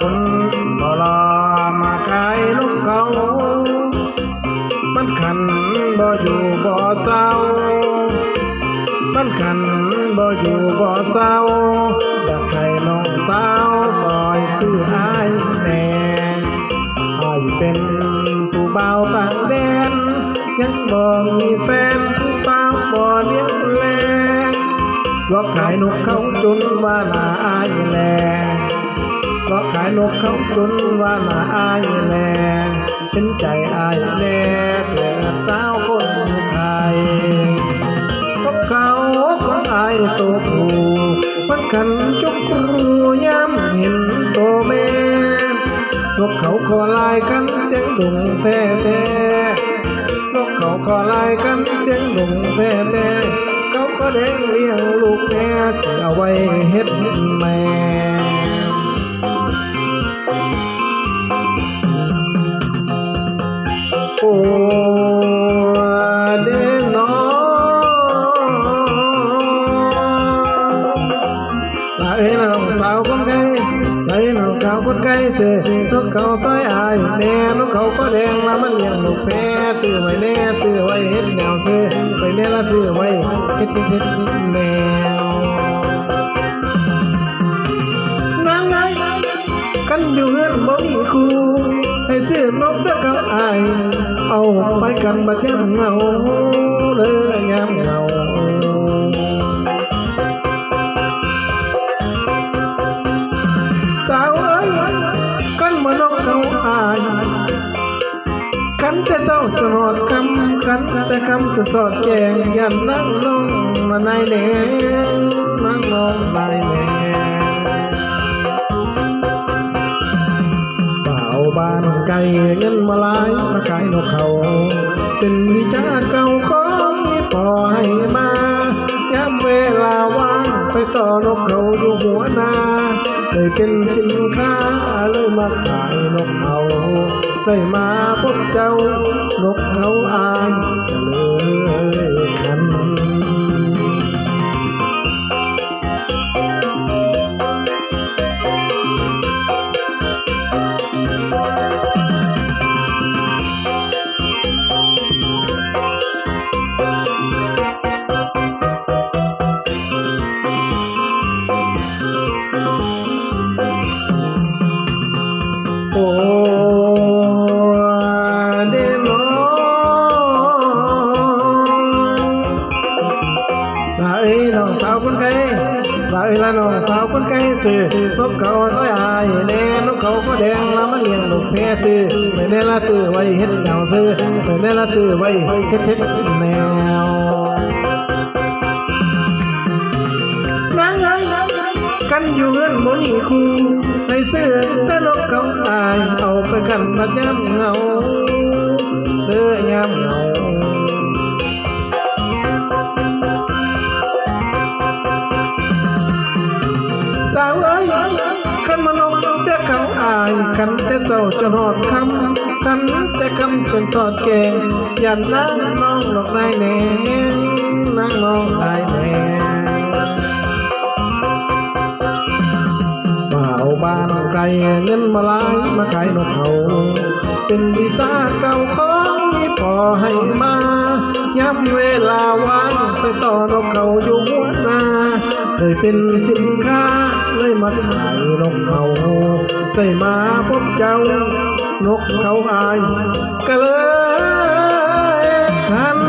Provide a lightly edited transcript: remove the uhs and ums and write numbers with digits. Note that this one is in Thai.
คนบ่รอมาขายนกเขามันขันบ่อยู่บ่เศร้ามันขันบ่อยู่บ่เศร้าอยากให้น้องสาวซอยซื้ออ้ายแน่อ้ายเป็นผู้บ่าวต่างแดนยังบ่มีแฟนผู้สาวบ่เลี้ยงแลหลอกขายนกเขาจนว่าหน้าอายแลหลอกขายนกเขาจนว่าหน้าอายแลเป็นใจอายแลเกิดสาวคนไทยนกเขาของอายตัวผู้มันขันจุกครูย้ำเห็นตัวแม่นกเขาขอลายกันเสียงดุงแท้แท้นกเขาขอลายกันเสียงดุงแท้แท้เขาก็เด้งเลี้ยงลูกแม่ที่เอาไว้เฮ็ดแม่โอ้เด้น้องลาน้องสาวคนไกลลาน้องสาวคนไกลเสือนกเขาซอยอายแน่นกเขาก็แดงมามันเลี้ยงลูกแพ้ซื้อไว้แน่ซื้อไว้เฮ็ดแนวซื้อไปแน่ละซื้อไว้เฮ็ดแนวนางไงกันอยู่เฮือนบ่มีครูให้ซื้อนกเด้อกับอายเอาไปกันบัดยามเหงาเด้อยามเหงาสาวเอ้ยกันบ่นกเขาอายกันแต่เจ้าจะหอดคำกันแต่คำจะสอดแกงยันนั่งน้องมานายแหน่นั่งน้องนายแหน่บ่าวบ้านไก่เงินมาลายมาขายนกเขาเป็นวิชาเก่าของพ่อให้มาย้ำเวลาว่างไปต่อนกเขาอยู่หัวนาเลยเป็นสินค้าเลยมาขายนกเขาได้มาพบเจ้านกเขาอายจะเลยคันโอ้เด้น้องลาน้องสาวคนไกลลาน้องสาวคนไกลซื้อนกเขาซอยอายแน่นกเขาก็แดงแล้วมันเลี้ยงลูกแพ้ซื้อไปแน่ละซื้อไว้เฮ็ดแนวซื้อไปแน่ละซื้อไว้เฮ็ดแนวนางกันอยู่เฮือนบ่มีครูให้ซื้อแต่นกเขาอายเอาไปกันบัดยามเหงาเด้อยามเหงาสาวเอ้ยขันมานกแต่เขาอายขันแต่เจ้าจนหอดคำขันแต่คำจนสอดแกงยันนั่งน้องดอกนายแหน่นั่งน้องนายแหน่บ่าวบ้านไกลเงินมาลายมาขายนกเขาเป็นวิชาเก่าของพ่อให้มาย้ำเวลาว่างไปต่อนกเขาอยู่หัวนาเคยเป็นสินค้าเลยมาขายนกเขาได้มาพบเจ้านกเขาอายก็เลยคัน